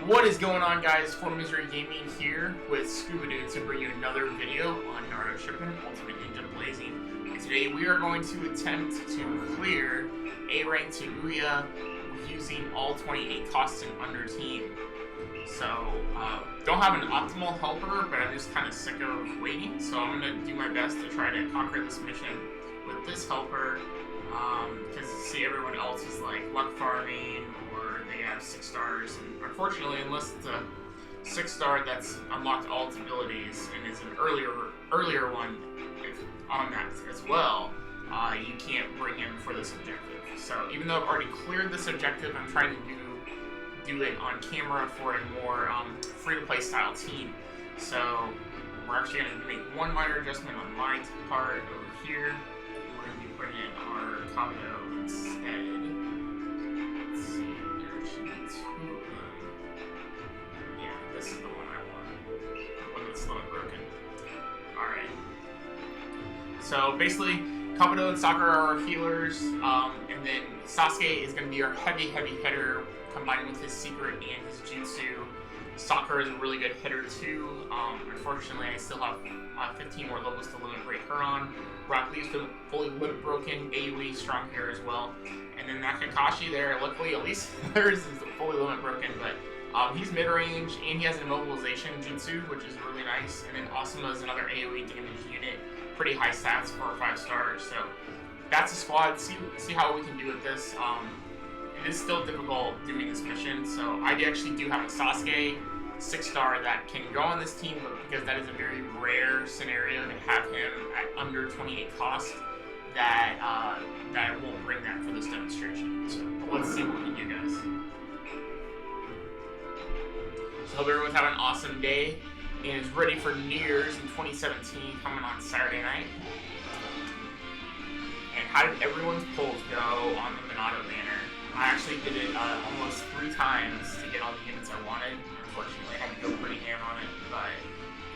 What is going on, guys? For Misery Gaming here with Scuba Dude to bring you another video on Naruto Shippuden Ultimate Ninja Blazing. And today we are going to attempt to clear A-Rank Tayuya using all 28 costs and under team. So, don't have an optimal helper, but I'm just kind of sick of waiting, so I'm going to do my best to try to conquer this mission with this helper, because see, everyone else is like luck farming, or they have 6 stars, and unfortunately, unless it's a 6-star that's unlocked all its abilities and is an earlier one on that as well, you can't bring him for this objective. So even though I've already cleared this objective, I'm trying to do it on camera for a more free-to-play style team. So we're actually going to make one minor adjustment on my part over here. We're going to be putting in our Kabuto instead. Let's see, there should be 2 of them. Yeah, this is the one I want. The one that's still broken. Alright. So basically, Kabuto and Sakura are our healers, and then Sasuke is going to be our heavy hitter, combining with his secret and his jutsu. Sakura is a really good hitter too. Unfortunately, I still have 15 more levels to limit break her on. Rock Lee's fully limit broken, AoE strong here as well. And then that Kakashi there, luckily at least theirs is fully limit broken, but he's mid-range and he has an immobilization jutsu, which is really nice. And then Asuma is another AoE damage unit, pretty high stats, 4 or 5 stars. So that's a squad. See how we can do with this. It is still difficult doing this mission, so I actually do have a Sasuke 6-star that can go on this team, because that is a very rare scenario to have him at under 28 cost. That I won't bring that for this demonstration. So let's see what we can do, guys. So hope everyone's having an awesome day and is ready for New Year's in 2017 coming on Saturday night. And how did everyone's polls go on the Minato banner? I actually did it almost 3 times to get all the units I wanted. Unfortunately, I had to go pretty ham on it, but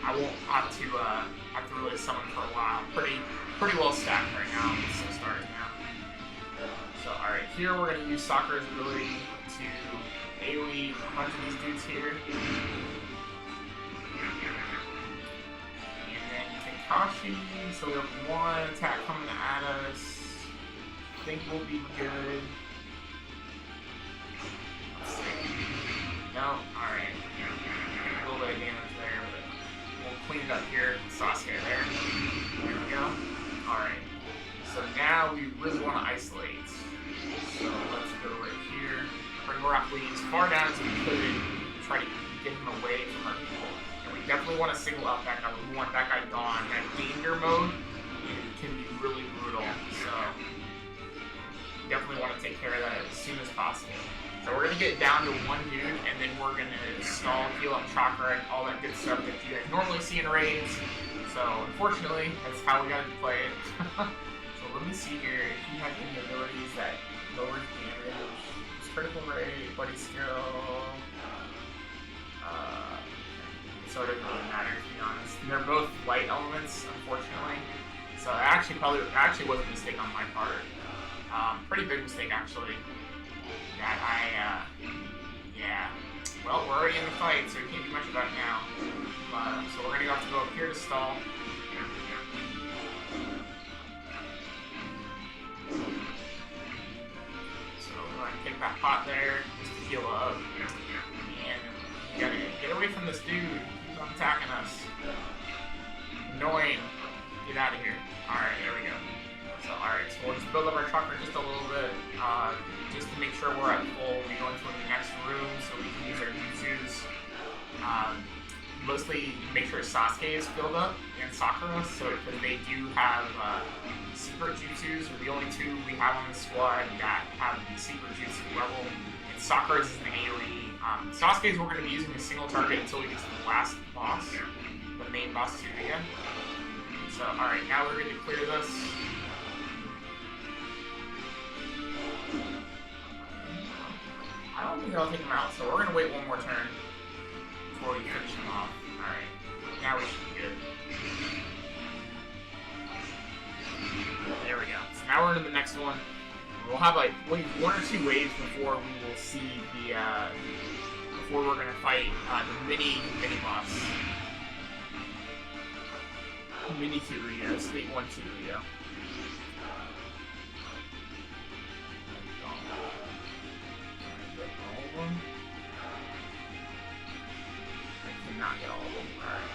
I won't have to really summon for a while. Pretty well stacked right now with 6 stars now. So alright, here we're gonna use Sakura's ability to AoE a bunch of these dudes here. And then Kakashi, so we have 1 attack coming at us. I think we'll be good. No, alright. A little bit of damage there, but we'll clean it up here. Sasuke there. There we go. Alright. So now we really want to isolate. So let's go right here. Bring Rock Lee as far down as we could and try to get him away from our people. And we definitely want to single out that guy. We want that guy gone. That danger mode can be really brutal. So definitely want to take care of that as soon as possible. So we're going to get down to 1 dude, and then we're going to stall, heal up chakra, and all that good stuff that you guys normally see in raids. So unfortunately, that's how we got to play it. So let me see here if you have any abilities that lower damage. It's critical rate, buddy skill. So it doesn't really matter, to be honest. And they're both light elements, unfortunately. So it actually was a mistake on my part. Pretty big mistake, actually. That yeah. Well, we're already in the fight, so we can't do much about it now. So we're gonna have to go up here to stall. So we're gonna take that pot there, just to heal up. And you gotta get away from this dude. He keeps on attacking us. Annoying. Get out of here. Alright, there we go. So, alright, so we'll just build up our chakra just a little bit, just to make sure we're at full. We go into the next room so we can use our jutsus. Mostly make sure Sasuke is filled up and Sakura, so because they do have secret jutsus. Are the only 2 we have on the squad that have the secret jutsu level. And Sakura's is an AoE. Sasuke's we're going to be using a single target until we get to the last boss, the main boss Tayuya. So, alright, now we're going to clear this. I don't think I'll take him out, so we're going to wait 1 more turn before we finish him off. Alright, now we should be good. There we go. So now we're into the next one. We'll have like 1 or 2 waves before we will see the before we're gonna fight the mini boss. Mini Tayuya, State 1 Tayuya. Not get all of them. Alright.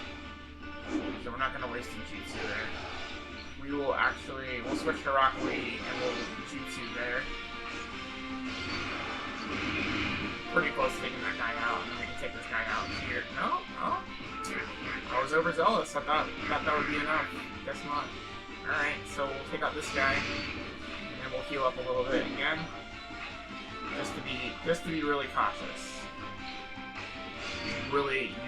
So we're not going to waste some jutsu there. We'll switch to Rock Lee and we'll jutsu there. Pretty close to taking that guy out, and then we can take this guy out here. No? Oh? I was overzealous. I thought that would be enough. Guess not. Alright, so we'll take out this guy, and then we'll heal up a little bit again. Just to be really cautious. You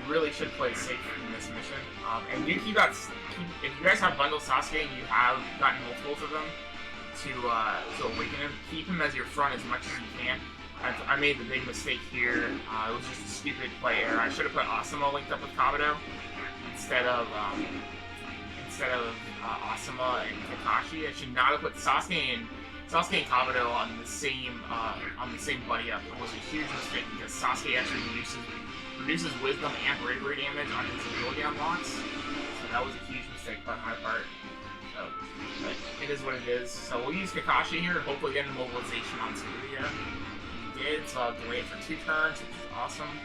really should play safe in this mission. And if you guys have bundled Sasuke and you have gotten multiples of them to awaken him, keep him as your front as much as you can. I made the big mistake here. It was just a stupid play error. I should have put Asuma linked up with Kabuto instead of Asuma and Kakashi. I should not have put Sasuke and Kabuto on the same buddy up. It was a huge mistake because Sasuke actually reduces wisdom and bravery damage on his ability unlocks. So that was a huge mistake by my part. So, but it is what it is. So we'll use Kakashi here and hopefully get an immobilization on Tayuya. We did, so I'll delay it for 2 turns, which is awesome.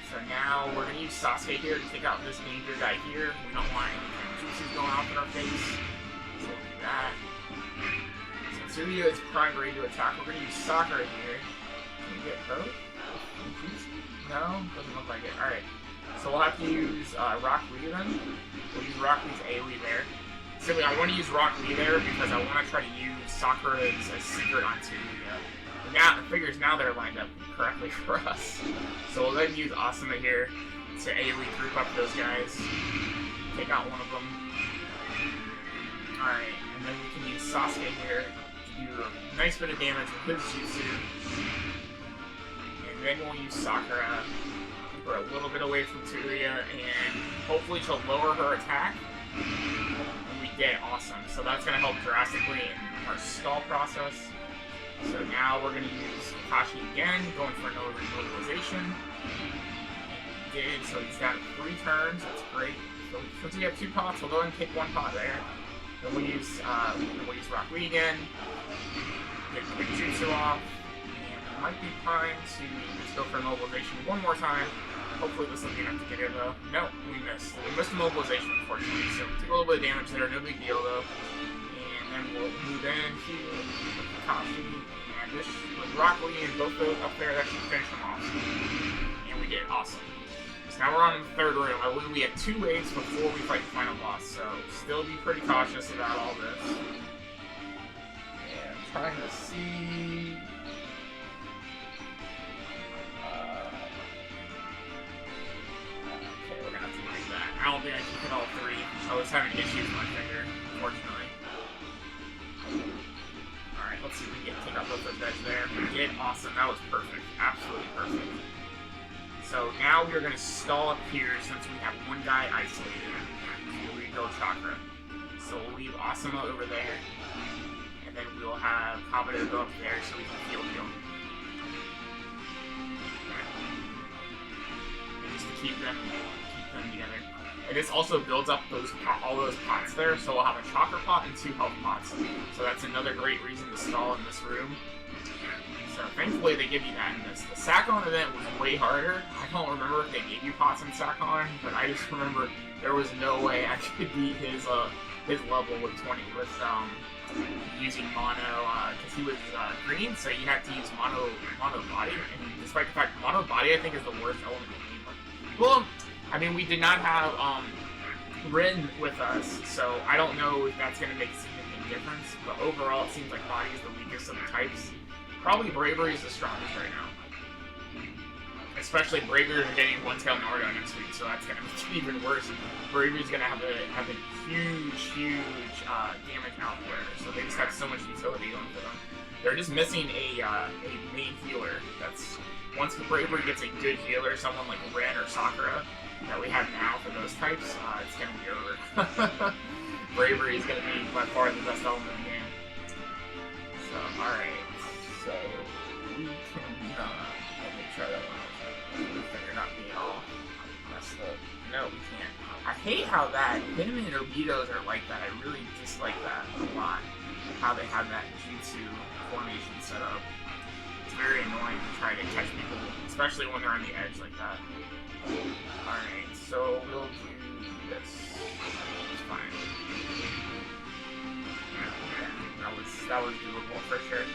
So now we're going to use Sasuke here to take out this danger guy here. We don't want any jutsus going off in our face. So we'll do that. So Tayuya is primary to attack. We're going to use Sakura here. Can we get both? No? Doesn't look like it. Alright. So we'll have to use Rock Lee then. We'll use Rock Lee's AoE there. Simply, I want to use Rock Lee there because I want to try to use Sakura's secret on Tayuya. Now, the figures now they're lined up correctly for us. So we'll then use Asuma here to AoE group up those guys. Take out one of them. Alright, and then we can use Sasuke here to do a nice bit of damage with his jutsu. And then we'll use Sakura, keep her a little bit away from Tayuya, and hopefully she'll lower her attack. And we did, awesome. So that's going to help drastically in our stall process. So now we're going to use Kakashi again, going for another remobilization. We did, so he's got 3 turns, that's great. So since we have 2 pots, we'll go ahead and take 1 pot there. Then we'll use Rock Lee again, get the big jutsu off. Might be time to just go for mobilization one more time. Hopefully this will be enough to get here though. No, we missed. We missed the mobilization unfortunately, so we took a little bit of damage there, no big deal though. And then we'll move in here with Kakashi and this with Rock Lee and both those up there, that should finish them off. And we did, awesome. So now we're on the 3rd room. I believe we have 2 waves before we fight the final boss, so still be pretty cautious about all this. And I'm trying to see. I don't think I can hit all 3. I was having issues with my finger, unfortunately. Alright, let's see if we can take out both those guys there. We did, awesome. That was perfect. Absolutely perfect. So now we're going to stall up here since we have 1 guy isolated. So we go Chakra. So we'll leave Asuma over there. And then we'll have Kabuto go up there so we can heal him. And just to keep them together. And this also builds up all those pots there, so we'll have a chakra pot and 2 health pots. So that's another great reason to stall in this room. So thankfully they give you that in this. The Sakon event was way harder. I don't remember if they gave you pots in Sakon, but I just remember there was no way I could beat his level with using mono, because he was green, so you had to use mono body. And despite the fact mono body I think is the worst element in the game. Well, I mean, we did not have Rin with us, so I don't know if that's going to make a significant difference, but overall it seems like Body is the weakest of the types. Probably Bravery is the strongest right now. Especially Bravery is getting One-Tail Naruto next week, so that's going to make it even worse. Bravery is going to have a huge damage output, so they just have so much utility going for them. They're just missing a main healer. That's once Bravery gets a good healer, someone like Ren or Sakura, that we have now for those types, it's going to be over. Bravery is going to be by far the best element in the game. So, alright. So, we can, let me try that one. we can't. I hate how that him and Obito's are like that. I really dislike that a lot. How they have that jutsu formation set up. It's very annoying to try to catch people, especially when they're on the edge like that. Alright, so we'll do this. It's fine. Yeah, that was doable for sure.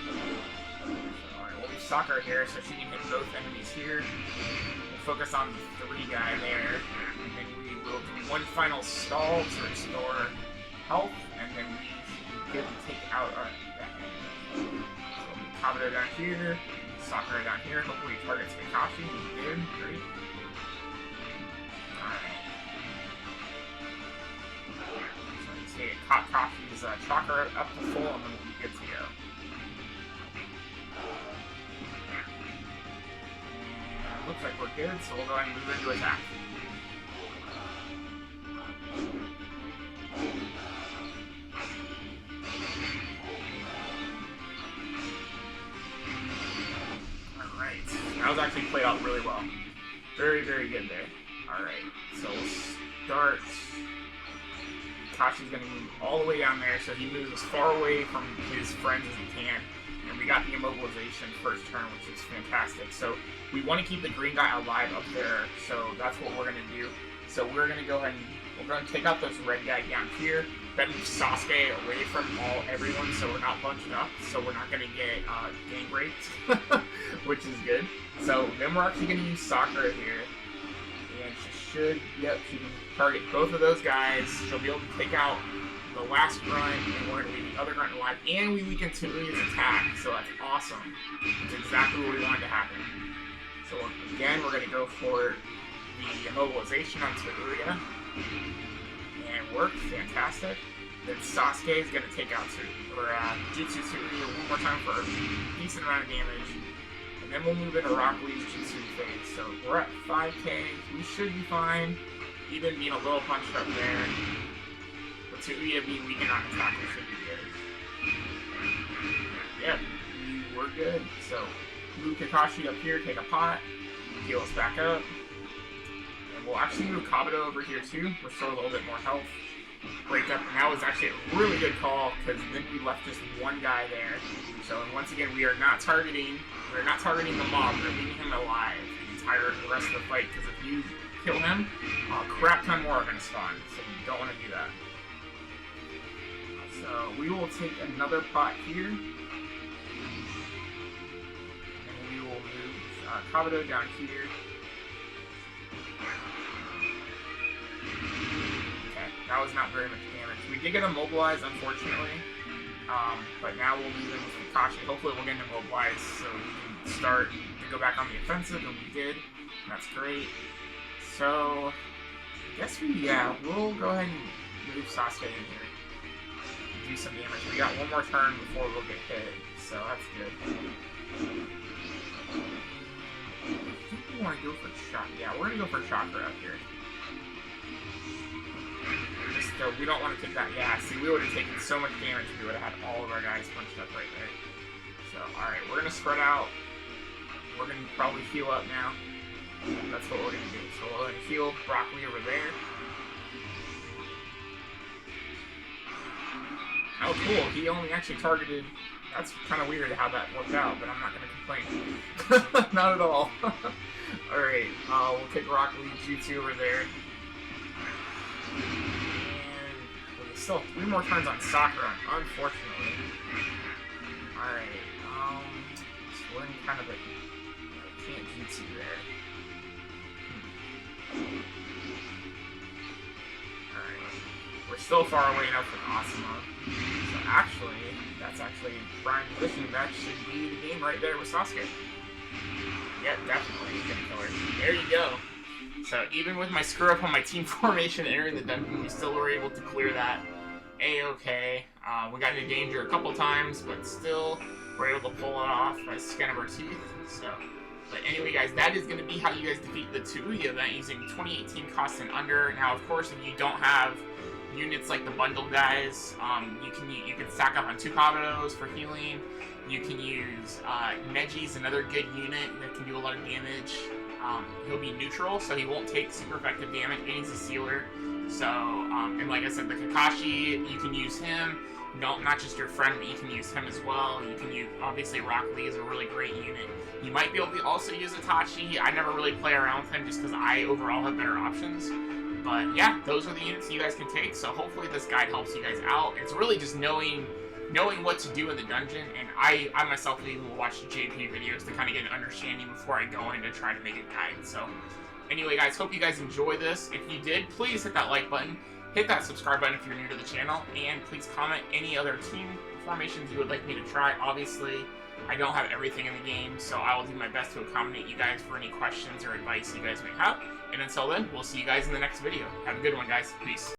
Alright, we'll do Sakura here so she can hit both enemies here. We'll focus on the 3 guy there. And then we will do one final stall to restore health, and then we should be good to take out our enemy. So Kabuto down here, Sakura down here. Hopefully he targets Kakashi. He did. Great. So take Kakashi's chakra up to full, and then we'll be good to go. And looks like we're good, so we'll go ahead and move into attack. Alright, that was actually played out really well. Very, very good there. Alright, so we'll start. Kashi's going to move all the way down there, so he moves as far away from his friends as he can. And we got the immobilization first turn, which is fantastic. So we want to keep the green guy alive up there, so that's what we're going to do. So we're going to go ahead and we're going to take out this red guy down here. Then move Sasuke away from everyone, so we're not bunched up, so we're not going to get gang raped, which is good. So then we're actually going to use Sakura here. And she should, yep, she can target both of those guys. She'll be able to take out the last grunt, and we're going to leave the other grunt alive, and we weaken Tayuya's attack, so that's awesome. That's exactly what we wanted to happen. So again, we're going to go for the immobilization on Tayuya, and it worked, fantastic. Then Sasuke is going to take out Jutsu Tayuya one more time for a decent amount of damage. And then we'll move into Rock Lee's Jutsu phase. So we're at 5k, we should be fine. Even being a little punched up there. But Tayuya being weakened on attack, we should be good. Yep, we're good. So move Kakashi up here, take a pot, heal us back up. And we'll actually move Kabuto over here too, restore a little bit more health. Break up, and that was actually a really good call, because then we left just one guy there. So once again, we're not targeting the mob, we're leaving him alive the rest of the fight, because if you kill him, a crap ton more are going to spawn, so you don't want to do that. So we will take another pot here, and we will move Kabuto down here. Okay, that was not very much damage. We did get immobilized, unfortunately, but now we'll move in with Kakashi. Hopefully we'll get immobilized so we can start to go back on the offensive, and we did. That's great. So, I guess we'll go ahead and move Sasuke in here. Do some damage. We got one more turn before we'll get hit, so that's good. I think we want to go for Chakra. Yeah, we're going to go for Chakra up here. We don't want to take that. Yeah, see, we would have taken so much damage if we would have had all of our guys punched up right there. So, alright, we're going to spread out. We're going to probably heal up now. That's what we're going to do. So we're going to heal Broccoli over there. Oh, cool. He only actually targeted... That's kind of weird how that worked out, but I'm not going to complain. Not at all. Alright, we'll take Rock Lee Jutsu over there. And we still have 3 more turns on Sakura, unfortunately. Alright, so we're in kind of a... can't Jutsu there. Alright, we're still far away enough with Asuma. So actually, that's actually prime position. That should be the game right there with Sasuke. Yep, definitely. He's gonna kill her. There you go. So even with my screw up on my team formation entering the dungeon, we still were able to clear that A-okay. We got into danger a couple times, but still we're able to pull it off by skin of our teeth. So, but anyway, guys, that is going to be how you guys defeat the Tayuya event using 2018 cost and under. Now, of course, if you don't have units like the bundle guys, you can stack up on 2 Kabutos for healing. You can use Neji's another good unit that can do a lot of damage. he'll be neutral, so he won't take super effective damage, and he's a sealer. So, and like I said, the Kakashi, you can use him. No, not just your friend, but you can use him as well. You can use, obviously, Rock Lee is a really great unit. You might be able to also use Itachi. I never really play around with him just because I overall have better options. But yeah, those are the units you guys can take. So hopefully this guide helps you guys out. It's really just knowing what to do in the dungeon, and I myself even will watch JP videos to kind of get an understanding before I go in to try to make a guide. So anyway, guys, hope you guys enjoy this. If you did, please hit that like button. Hit that subscribe button if you're new to the channel, and please comment any other team formations you would like me to try. Obviously, I don't have everything in the game, so I will do my best to accommodate you guys for any questions or advice you guys may have. And until then, we'll see you guys in the next video. Have a good one, guys. Peace.